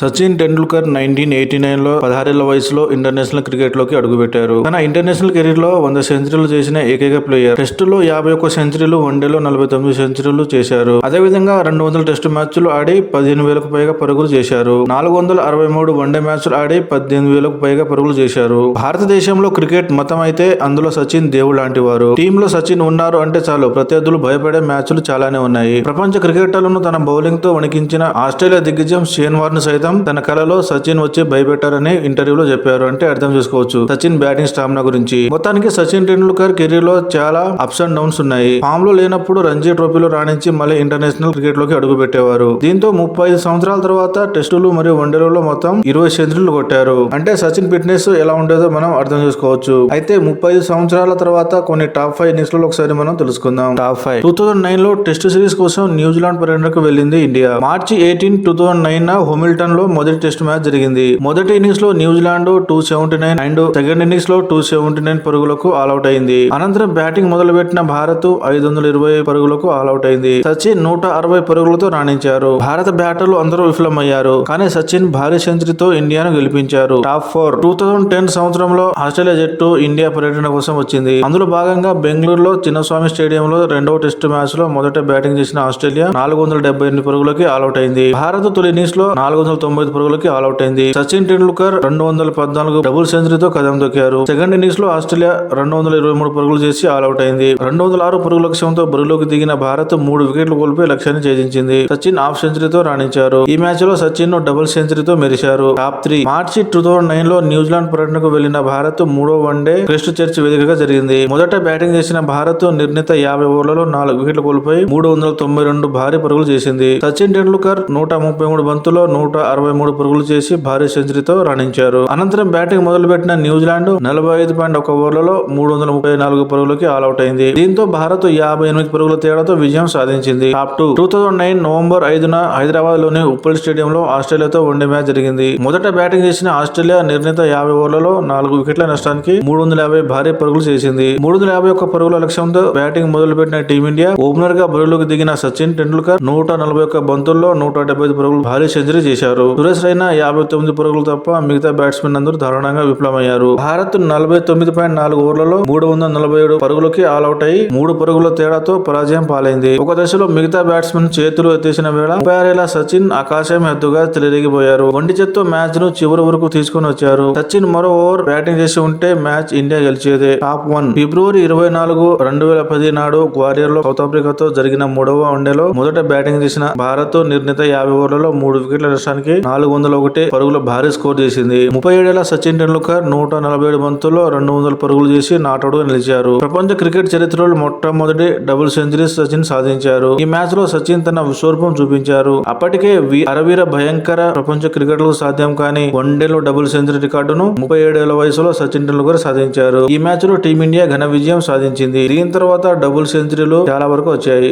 సచిన్ టెండూల్కర్ 1989లో 16 వయసులో international cricket లోకి అడుగుపెట్టారు. తన ఇంటర్నేషనల్ కెరీర్ లో 100 సెంచరీలు చేసిన ఏకైక ప్లేయర్. టెస్టులో 51 సెంచరీలు, వన్డేలో 49 సెంచరీలు చేశారు. అదేవిధంగా 200 టెస్టు మ్యాచ్లు ఆడి 15,000కు పైగా పరుగులు చేశారు. 463 వన్డే మ్యాచ్లు ఆడి 18,000కు పైగా పరుగులు చేశారు. భారతదేశంలో క్రికెట్ మతం అయితే అందులో సచిన్ దేవుడు లాంటి వారు. టీంలో సచిన్ ఉన్నారు అంటే చాలు ప్రత్యర్థులు భయపడే మ్యాచ్లు చాలానే ఉన్నాయి. ప్రపంచ క్రికెటర్లను తన బౌలింగ్ తో వణికించిన ఆస్ట్రేలియా దిగ్గజం షేన్ వార్న్ సైతం తన కలలో సచిన్ వచ్చి భయపెట్టారని ఇంటర్వ్యూలో చెప్పారు. అంటే అర్థం చేసుకోవచ్చు సచిన్ బ్యాటింగ్ స్టామినా గురించి. మొత్తానికి సచిన్ టెండూల్కర్ కెరీర్ లో చాలా అప్స్ అండ్ డౌన్స్ ఉన్నాయి. ఫామ్ లో లేనప్పుడు రంజీ ట్రోఫీలో రాణించి మళ్ళీ ఇంటర్నేషనల్ క్రికెట్ లోకి అడుగు పెట్టేవారు. దీంతో 35 సంవత్సరాల తర్వాత టెస్టులు మరియు వన్డేలలో మొత్తం 20 సెంచరీలు కొట్టారు. అంటే సచిన్ ఫిట్నెస్ ఎలా ఉండేదో మనం అర్థం చేసుకోవచ్చు. అయితే 35 సంవత్సరాల తర్వాత కొన్ని టాప్ 5 ఇన్నింగ్స్ లో ఒకసారి మనం తెలుసుకుందాం. టాప్ 5 2009 లో టెస్ట్ సిరీస్ కోసం న్యూజిలాండ్ పర్యటనకు వెళ్లింది ఇండియా. మార్చి 18, 2009 హోమిల్టన్ లో మొదటి టెస్ట్ మ్యాచ్ జరిగింది. మొదటి ఇన్నింగ్స్ లో న్యూజిలాండ్ 279 అండ్ సెకండ్ ఇన్నింగ్స్ లో 279 పరుగులకు ఆల్అౌట్ అయింది. అనంతరం బ్యాటింగ్ మొదలుపెట్టిన భారత్ 520 పరుగులకు ఆల్అౌట్ అయింది. సచిన్ 160 పరుగులతో రాణించారు. భారత బ్యాటర్లు అందరూ విఫలమయ్యారు. కానీ సచిన్ భారీ సెంచరీతో ఇండియాను గెలిపించారు. టాప్ 4 2010 సంవత్సరంలో ఆస్ట్రేలియా జట్టు ఇండియా పర్యటన కోసం వచ్చింది. అందులో భాగంగా బెంగళూరులో చిన్నస్వామి స్టేడియంలో రెండవ టెస్ట్ మ్యాచ్ లో మొదట బ్యాటింగ్ చేసిన ఆస్ట్రేలియా 478 పరుగులకి ఆల్అౌట్ అయింది. భారత్ తొలి ఇన్నింగ్స్ లో 495 పరుగులకి ఆల్అౌట్ అయింది. సచిన్ టెండూల్కర్ 214 డబుల్ సెంచరీతో కదం తొక్కారు. సెకండ్ ఇన్నింగ్స్ లో ఆస్ట్రేలియా 223 పరుగులు చేసి ఆల్అౌట్ అయింది. 206 పరుగుల లక్ష్యంతో బరిలోకి దిగిన భారత్ 3 వికెట్లు కోల్పోయి లక్ష్యాన్ని ఛేదించింది. సచిన్ హాఫ్ సెంచరీతో రాణించారు. ఈ మ్యాచ్ లో సచిన్ డబుల్ సెంచరీతో మెరిశారు. టాప్ 3 మార్చి 2009 లో న్యూజిలాండ్ పర్యటనకు వెళ్లిన భారత్ మూడో వన్డే క్రిస్ట్ చర్చ్ వేదికగా జరిగింది. మొదట బ్యాటింగ్ చేసిన భారత్ నిర్ణీత 50 ఓవర్లలో 4 వికెట్లు కోల్పోయి 392 భారీ పరుగులు చేసింది. సచిన్ టెండూల్కర్ 133 బంతుల్లో 163 పరుగులు చేసి భారీ సెంచరీతో రాణించారు. అనంతరం బ్యాటింగ్ మొదలుపెట్టిన న్యూజిలాండ్ 45.1 ఓవర్లలో 334 పరుగులకి ఆల్అౌట్ అయింది. దీంతో భారత్ 58 పరుగుల తేడాతో విజయం సాధించింది. టాప్ 2 2009 నవంబర్ 5న హైదరాబాద్ లోని ఉప్పల్ స్టేడియంలో ఆస్ట్రేలియాతో వన్డే మ్యాచ్ జరిగింది. మొదట బ్యాటింగ్ చేసిన ఆస్ట్రేలియా నిర్ణీత 50 ఓవర్లలో 4 వికెట్ల నష్టానికి 350 భారీ పరుగులు చేసింది. 351 పరుగుల లక్ష్యంతో బ్యాటింగ్ మొదలుపెట్టిన టీమిండియా ఓపెనర్ గా బరిలోకి దిగిన సచిన్ టెండూల్కర్ 141 బంతుల్లో 175 పరుగులు భారీ సెంచరీ చేశారు. సురేష్ రైనా 59 పరుగులు తప్ప మిగతా బ్యాట్స్మెన్ అందరూ దారుణంగా విఫలమయ్యారు. భారత్ 49.4 ఓవర్లలో 347 పరుగులకి ఆల్అౌట్ అయి 3 పరుగుల తేడాతో పరాజయం పాలైంది. ఒక దశలో మిగతా బ్యాట్స్మెన్ చేతులు ఎత్తేసిన వేళ 36 ఏళ్ల సచిన్ ఆకాశం ఎత్తుగా చెలరేగిపోయారు. ఒంటి చేత్తో మ్యాచ్ ను చివరి వరకు తీసుకుని వచ్చారు. సచిన్ మరో ఓవర్ బ్యాటింగ్ చేసి ఉంటే మ్యాచ్ ఇండియా గెలిచేదే. టాప్ 1 ఫిబ్రవరి 24, 2010 నాడు గ్వాలియర్ లో సౌత్ ఆఫ్రికాతో జరిగిన మూడవ వన్డేలో మొదట బ్యాటింగ్ చేసిన భారత్ నిర్ణీత 50 ఓవర్లలో 3 వికెట్ల నష్టానికి 401 పరుగుల భారీ స్కోర్ చేసింది. 37 ఏళ్ల సచిన్ టెండూల్కర్ 147 బంతుల్లో 200 పరుగులు చేసి నాటౌట్ గా నిలిచారు. ప్రపంచ క్రికెట్ చరిత్రలో మొట్టమొదటి డబుల్ సెంచరీ సచిన్ సాధించారు. ఈ మ్యాచ్ లో సచిన్ తన విశ్వరూపం చూపించారు. అప్పటికే అరవీర భయంకర ప్రపంచ క్రికెటర్లకు సాధ్యం కాని వన్డేలో డబుల్ సెంచరీ రికార్డును 37 ఏళ్ల వయసులో సచిన్ టెండూల్కర్ సాధించారు. ఈ మ్యాచ్ లో టీమిండియా ఘన విజయం సాధించింది. దీని తర్వాత డబుల్ సెంచరీలు చాలా వరకు వచ్చాయి.